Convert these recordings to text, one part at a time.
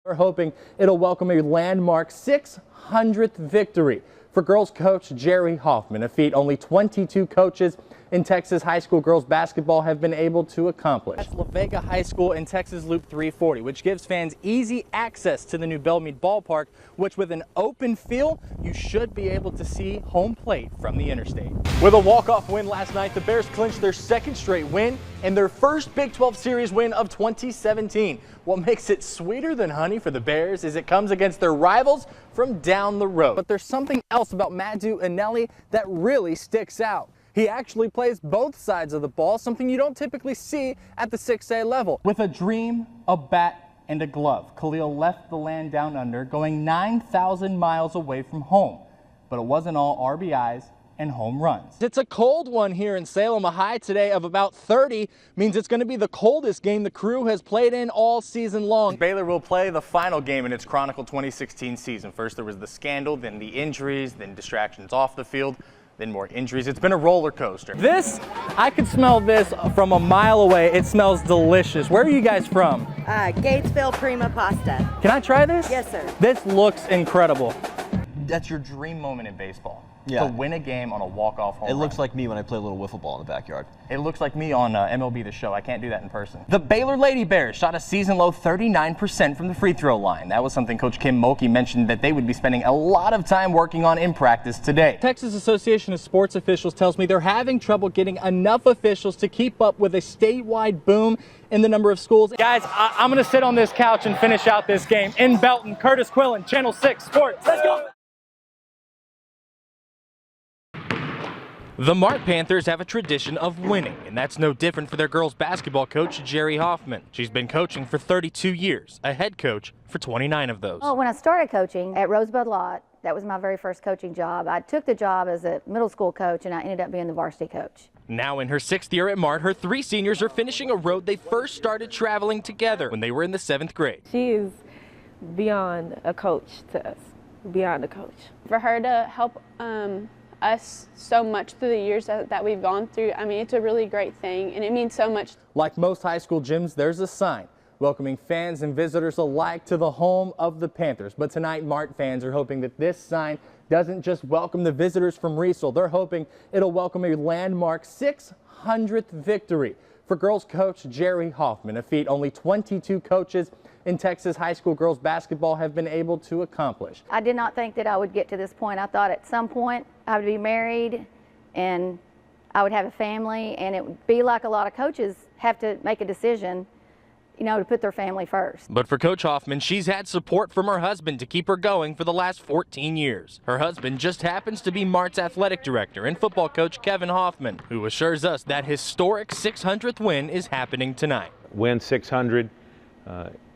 We're hoping it'll welcome a landmark 600th victory for girls coach Jerry Hoffman, a feat only 22 coaches in Texas high school girls basketball have been able to accomplish. That's La Vega High School in Texas Loop 340, which gives fans easy access to the new Belmead Ballpark, which with an open field, you should be able to see home plate from the interstate. With a walk-off win last night, the Bears clinched their second straight win and their first Big 12 Series win of 2017. What makes it sweeter than honey for the Bears is it comes against their rivals from down the road. But there's something else about Madu Anelli that really sticks out. He actually plays both sides of the ball, something you don't typically see at the 6A level. With a dream, a bat, and a glove, Khalil left the land down under, going 9,000 miles away from home. But it wasn't all RBIs and home runs. It's a cold one here in Salem. A high today of about 30 means it's going to be the coldest game the crew has played in all season long. Baylor will play the final game in its Chronicle 2016 season. First there was the scandal, then the injuries, then distractions off the field, then more injuries. It's been a roller coaster. I could smell this from a mile away. It smells delicious. Where are you guys from? Gatesville Prima Pasta. Can I try this? Yes, sir. This looks incredible. That's your dream moment in baseball. Yeah. To win a game on a walk-off home run. It looks like me when I play a little wiffle ball in the backyard. It looks like me on MLB The Show. I can't do that in person. The Baylor Lady Bears shot a season-low 39% from the free throw line. That was something Coach Kim Mulkey mentioned that they would be spending a lot of time working on in practice today. Texas Association of Sports Officials tells me they're having trouble getting enough officials to keep up with a statewide boom in the number of schools. Guys, I'm going to sit on this couch and finish out this game. In Belton, Kurtis Quillin, Channel 6 Sports. Let's go! The Mart Panthers have a tradition of winning, and that's no different for their girls basketball coach, Jerry Hoffman. She's been coaching for 32 years, a head coach for 29 of those. Well, when I started coaching at Rosebud Lot, that was my very first coaching job. I took the job as a middle school coach, and I ended up being the varsity coach. Now in her 6th year at Mart, her 3 seniors are finishing a road they first started traveling together when they were in the 7th grade. She is beyond a coach to us, beyond a coach. For her to help us so much through the years that we've gone through, I mean, it's a really great thing, and it means so much. Like most high school gyms, there's a sign welcoming fans and visitors alike to the home of the Panthers. But tonight, Mart fans are hoping that this sign doesn't just welcome the visitors from Riesel. They're hoping it'll welcome a landmark 600th victory for girls coach Jerry Hoffman, a feat only 22 coaches in Texas high school girls basketball have been able to accomplish. I did not think that I would get to this point. I thought at some point I would be married and I would have a family, and it would be like a lot of coaches have to make a decision, you know, to put their family first. But for Coach Hoffman, she's had support from her husband to keep her going for the last 14 years. Her husband just happens to be Mart's athletic director and football coach Kevin Hoffman, who assures us that historic 600th win is happening tonight. Win 600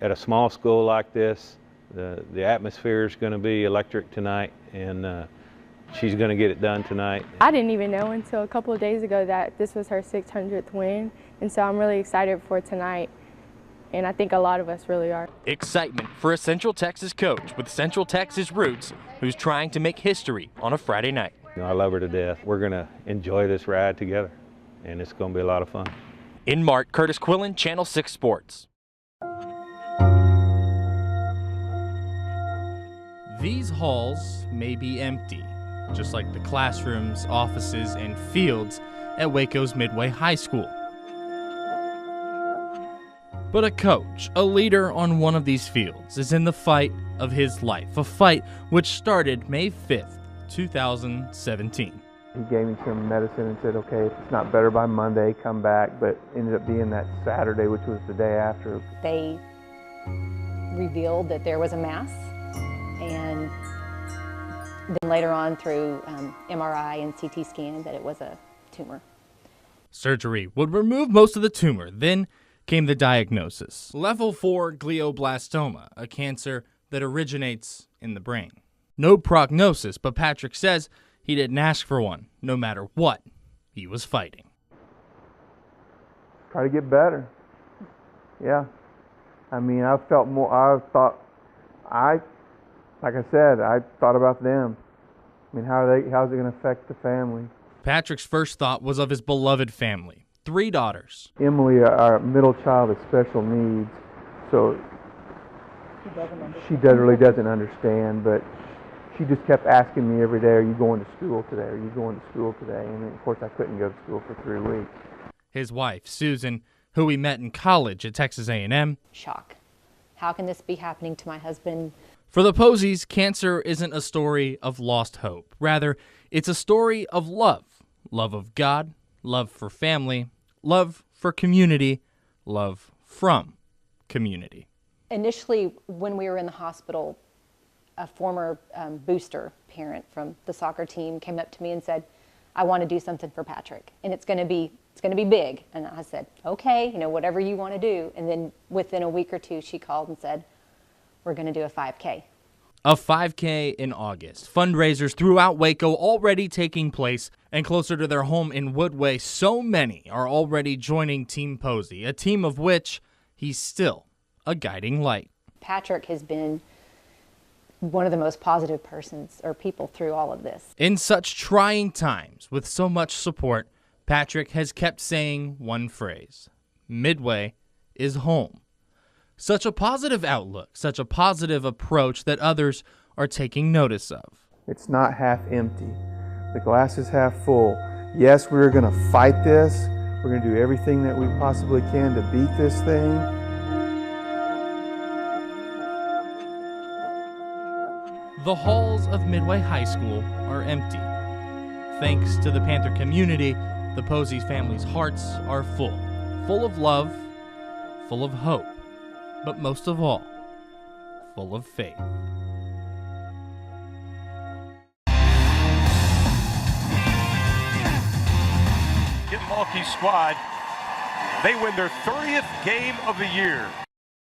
at a small school like this, the atmosphere is going to be electric tonight, and she's going to get it done tonight. I didn't even know until a couple of days ago that this was her 600th win, and so I'm really excited for tonight, and I think a lot of us really are. Excitement for a Central Texas coach with Central Texas roots who's trying to make history on a Friday night. You know, I love her to death. We're going to enjoy this ride together, and it's going to be a lot of fun. In Mart, Kurtis Quillin, Channel 6 Sports. These halls may be empty, just like the classrooms, offices, and fields at Waco's Midway High School. But a coach, a leader on one of these fields, is in the fight of his life, a fight which started May 5th, 2017. He gave me some medicine and said, okay, if it's not better by Monday, come back, but ended up being that Saturday, which was the day after. They revealed that there was a mass, and then later on through MRI and CT scan that it was a tumor. Surgery would remove most of the tumor, then came the diagnosis. Level 4 glioblastoma, a cancer that originates in the brain. No prognosis, but Patrick says he didn't ask for one, no matter what he was fighting. Try to get better. Yeah. I mean, like I said, I thought about them. I mean, how's it going to affect the family? Patrick's first thought was of his beloved family, 3 daughters. Emily, our middle child, has special needs, so She really doesn't understand, but she just kept asking me every day, are you going to school today? Are you going to school today? And of course I couldn't go to school for 3 weeks. His wife, Susan, who we met in college at Texas A&M. Shock. How can this be happening to my husband? For the Posies, cancer isn't a story of lost hope. Rather, it's a story of love. Love of God, love for family, love for community, love from community. Initially, when we were in the hospital, a former booster parent from the soccer team came up to me and said, I want to do something for Patrick, and it's going to be big. And I said, okay, whatever you want to do. And then within a week or two, she called and said, we're going to do a 5K. A 5K in August. Fundraisers throughout Waco already taking place, and closer to their home in Woodway, so many are already joining Team Posey, a team of which he's still a guiding light. Patrick has been one of the most positive people through all of this. In such trying times, with so much support, Patrick has kept saying one phrase: Midway is home. Such a positive outlook, such a positive approach that others are taking notice of. It's not half empty. The glass is half full. Yes, we're going to fight this. We're going to do everything that we possibly can to beat this thing. The halls of Midway High School are empty. Thanks to the Panther community, the Posey family's hearts are full of love, full of hope, but most of all, full of faith. Get Malky's squad. They win their 30th game of the year.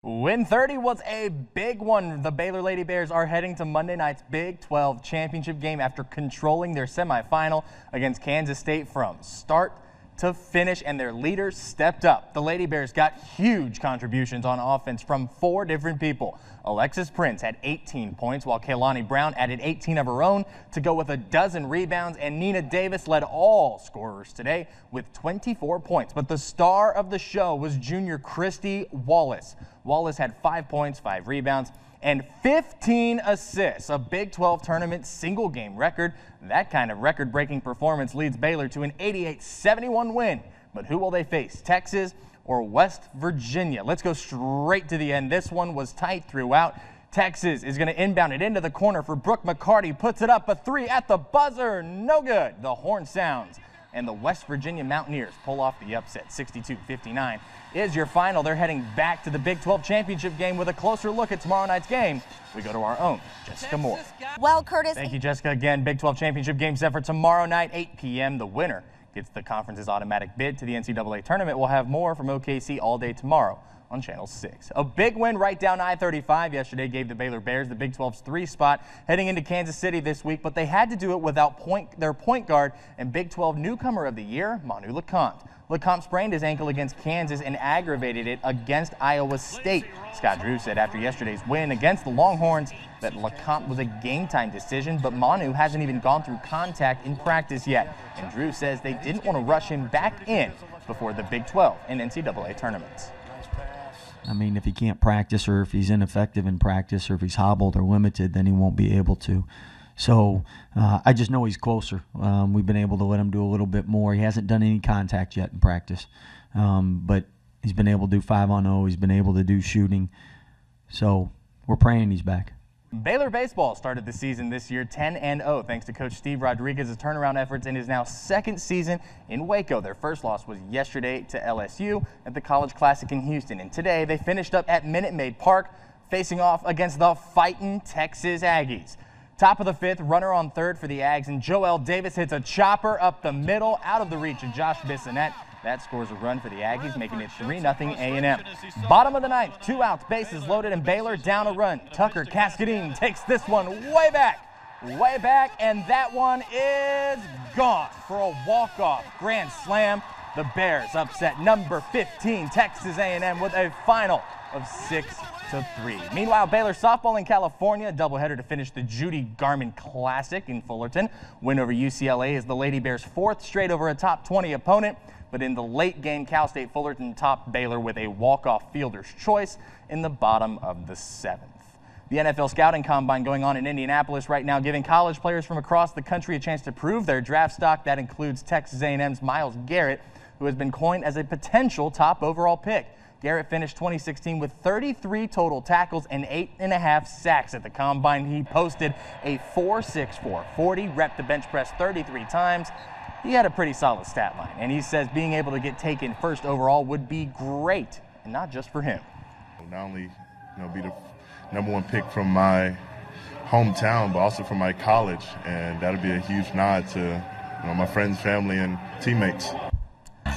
Win 30 was a big one. The Baylor Lady Bears are heading to Monday night's Big 12 championship game after controlling their semifinal against Kansas State from start to finish, and their leaders stepped up. The Lady Bears got huge contributions on offense from 4 different people. Alexis Prince had 18 points, while Kaylani Brown added 18 of her own to go with a dozen rebounds, and Nina Davis led all scorers today with 24 points. But the star of the show was junior Christy Wallace. Wallace had 5 points, 5 rebounds, and 15 assists, a Big 12 tournament single game record. That kind of record-breaking performance leads Baylor to an 88-71 win. But who will they face, Texas or West Virginia? Let's go straight to the end. This one was tight throughout. Texas is going to inbound it into the corner for Brooke McCarty, puts it up, a 3 at the buzzer, no good. The horn sounds, and the West Virginia Mountaineers pull off the upset. 62-59 is your final. They're heading back to the Big 12 championship game with a closer look at tomorrow night's game. We go to our own Jessica Moore. Well, Kurtis. Thank you, Jessica. Again, Big 12 championship game set for tomorrow night, 8 p.m. The winner gets the conference's automatic bid to the NCAA tournament. We'll have more from OKC all day tomorrow on Channel 6. A big win right down I-35 yesterday gave the Baylor Bears the Big 12's 3 spot heading into Kansas City this week, but they had to do it without their point guard and Big 12 newcomer of the year, Manu LeCompte. LeCompte sprained his ankle against Kansas and aggravated it against Iowa State. Scott Drew said after yesterday's win against the Longhorns that LeCompte was a game-time decision, but Manu hasn't even gone through contact in practice yet. And Drew says they didn't want to rush him back in before the Big 12 and NCAA tournaments. I mean, if he can't practice, or if he's ineffective in practice, or if he's hobbled or limited, then he won't be able to. So I just know he's closer. We've been able to let him do a little bit more. He hasn't done any contact yet in practice, but he's been able to do 5-on-0. He's been able to do shooting. So we're praying he's back. Baylor baseball started the season this year 10-0 thanks to Coach Steve Rodriguez's turnaround efforts in his now 2nd season in Waco. Their first loss was yesterday to LSU at the College Classic in Houston, and today they finished up at Minute Maid Park facing off against the fighting Texas Aggies. Top of the 5th, runner on 3rd for the Ags, and Joel Davis hits a chopper up the middle out of the reach of Josh Bissonette. That scores a run for the Aggies, making it 3-0 A&M. Bottom of the 9th, 2 outs, bases loaded, and Baylor down a run. Tucker Cascadine takes this one way back, and that one is gone for a walk-off grand slam. The Bears upset number 15 Texas A&M with a final of 6-3. Meanwhile, Baylor softball in California, a doubleheader to finish the Judy Garmin Classic in Fullerton. Win over UCLA is the Lady Bears' 4th straight over a top 20 opponent. But in the late game, Cal State Fullerton topped Baylor with a walk-off fielder's choice in the bottom of the 7th. The NFL Scouting Combine going on in Indianapolis right now, giving college players from across the country a chance to prove their draft stock. That includes Texas A&M's Myles Garrett, who has been coined as a potential top overall pick. Garrett finished 2016 with 33 total tackles and 8.5 sacks at the Combine. He posted a 4.64 40, repped the bench press 33 times. He had a pretty solid stat line, and he says being able to get taken first overall would be great, and not just for him. Not only be the #1 pick from my hometown, but also from my college, and that'll be a huge nod to my friends, family, and teammates.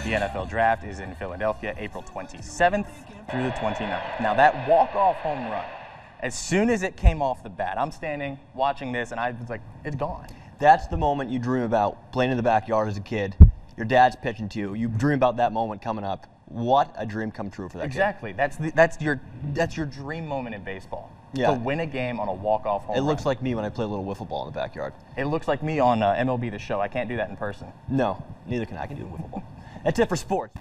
The NFL Draft is in Philadelphia, April 27th through the 29th. Now that walk-off home run, as soon as it came off the bat, I'm standing watching this, and I was like, it's gone. That's the moment you dream about, playing in the backyard as a kid. Your dad's pitching to you. You dream about that moment coming up. What a dream come true for that Exactly. kid. That's your dream moment in baseball. Yeah. To win a game on a walk-off home run. It looks like me when I play a little wiffle ball in the backyard. It looks like me on MLB The Show. I can't do that in person. No, neither can I. I can do wiffle ball. That's it for sports.